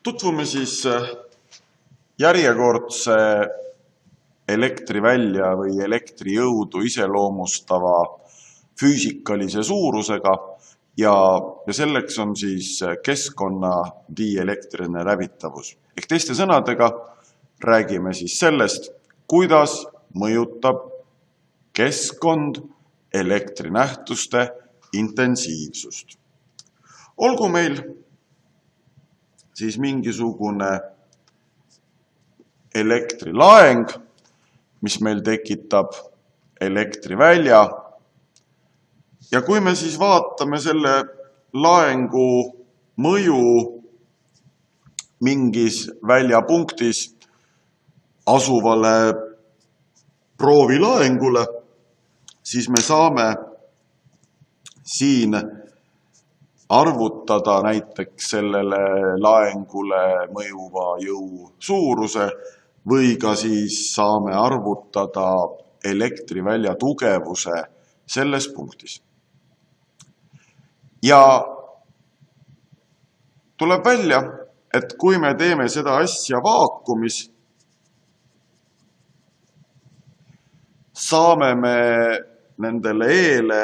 Tutvume siis järjekordse elektrivälja või elektrijõudu iseloomustava füüsikalise suurusega ja selleks on siis keskkonna dielektriline läbitavus. Ehk teiste sõnadega räägime siis sellest, kuidas mõjutab keskkond elektrinähtuste intensiivsust. Olgu meil siis mingisugune elektrilaeng, mis meil tekitab elektrivälja. Ja kui me siis vaatame selle laengu mõju mingis väljapunktis asuvale proovilaengule, siis me saame siin arvutada näiteks sellele laengule mõjuva jõu suuruse või ka siis saame arvutada elektrivälja tugevuse selles punktis. Ja tuleb välja, et kui me teeme seda asja vaakumis, saame me nendele E-le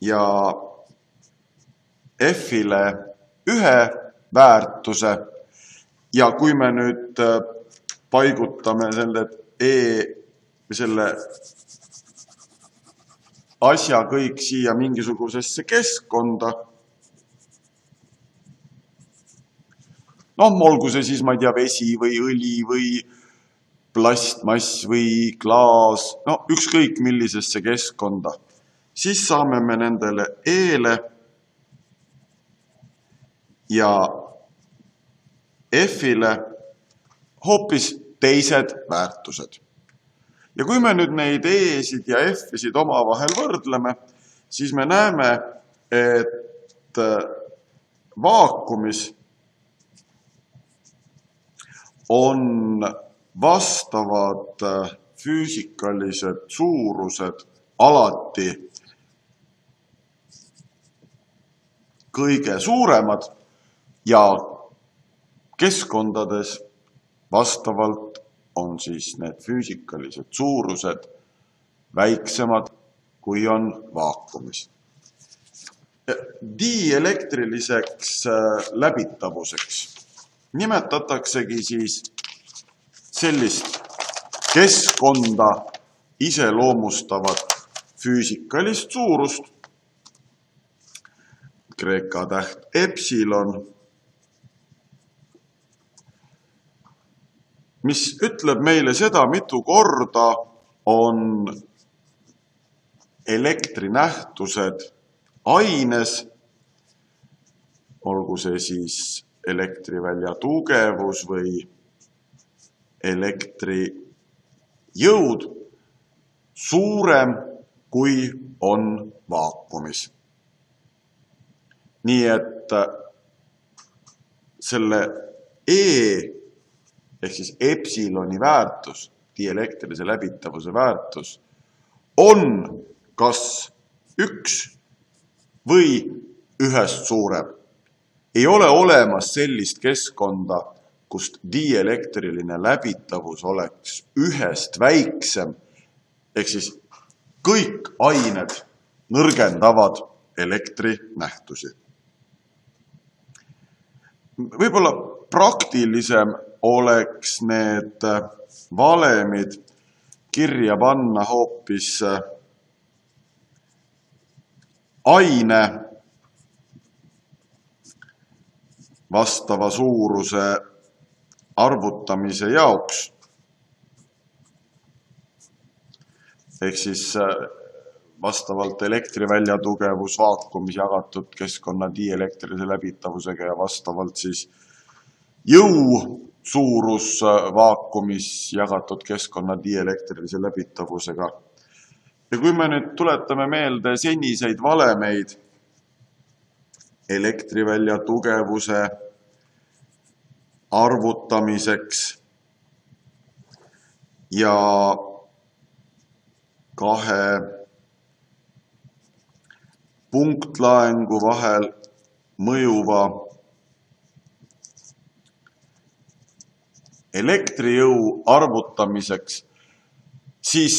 ja F-ile ühe väärtuse ja kui me nüüd paigutame selle asja kõik siia mingisugusesse keskkonda, olgu see siis, ma ei tea, vesi või õli või plastmass või klaas, ükskõik millisesse keskkonda, siis saame me nendele E-le ja F-ile hoopis teised väärtused. Ja kui me nüüd neid E-sid ja F-sid omavahel võrdleme, siis me näeme, et vaakumis on vastavad füüsikalised suurused alati kõige suuremad ja keskkondades vastavalt on siis need füüsikalised suurused väiksemad, kui on vaakumis. Dielektriliseks läbitavuseks nimetataksegi siis sellist keskkonda iseloomustavat füüsikalist suurust, kreeka täht epsilon, mis ütleb meile seda, mitu korda on elektrinähtused aines, olgu see siis elektrivälja tugevus või elektrijõud, suurem kui on vaakumis. Nii et selle E ehk siis epsiloni väärtus, dielektrilise läbitavuse väärtus, on kas 1 või 1 suurem. Ei ole olemas sellist keskkonda, kust dielektriline läbitavus oleks 1 väiksem, ehk siis kõik ained nõrgendavad elektrinähtusi. Võib-olla praktilisem oleks need valemid kirja panna hoopis aine vastava suuruse arvutamise jaoks. Ehk siis vastavalt elektrivälja tugevus vaakumis jagatud keskkonna dielektrilise läbitavusega ja vastavalt siis jõu suurus vaakumis jagatud keskkonna dielektrilise läbitavusega. Ja kui me nüüd tuletame meelde seniseid valemeid elektrivälja tugevuse arvutamiseks ja kahe punktlaengu vahel mõjuva elektrijõu arvutamiseks, siis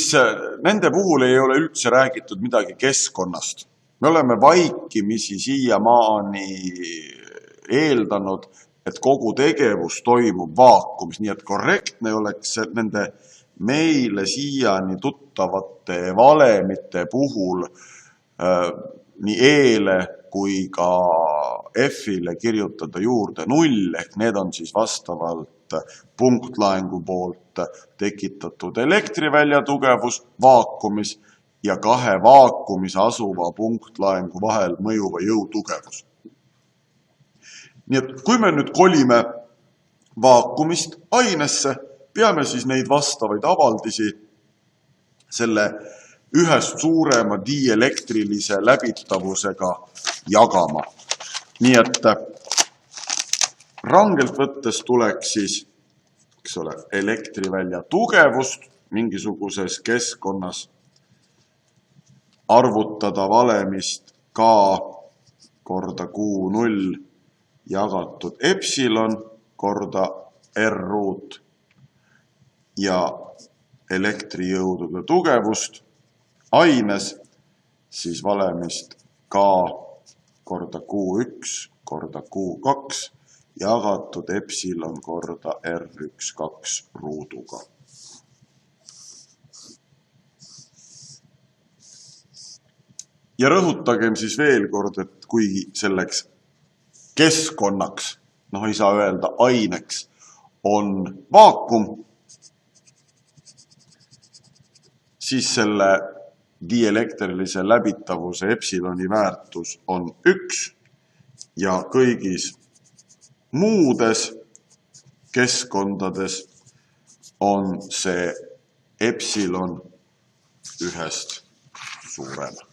nende puhul ei ole üldse räägitud midagi keskkonnast. Me oleme vaikimisi siiamaani eeldanud, et kogu tegevus toimub vaakumis, nii et korrektne oleks nende meile siiani tuttavate valemite puhul nii E-le kui ka F-ile kirjutada juurde 0, ehk need on siis vastavalt punktlaengu poolt tekitatud elektrivälja tugevus vaakumis ja kahe vaakumis asuva punktlaengu vahel mõjuva jõu tugevus. Nii et kui me nüüd kolime vaakumist ainesse, peame siis neid vastavaid avaldisi selle ühest suurema dielektrilise läbitavusega jagama. Nii et rangelt võttes tuleks siis elektrivälja tugevust mingisuguses keskkonnas arvutada valemist K korda Q0 jagatud epsilon korda R ruut ja elektrijõudude tugevust aines siis valemist K korda Q1 korda Q2 jagatud epsilon korda R12 ruuduga. Ja rõhutagem siis veel kord, et kui selleks keskkonnaks, ei saa öelda aineks, on vaakum, siis selle dielektrilise läbitavuse epsiloni väärtus on 1 ja kõigis muudes keskkondades on see epsilon 1 suurem.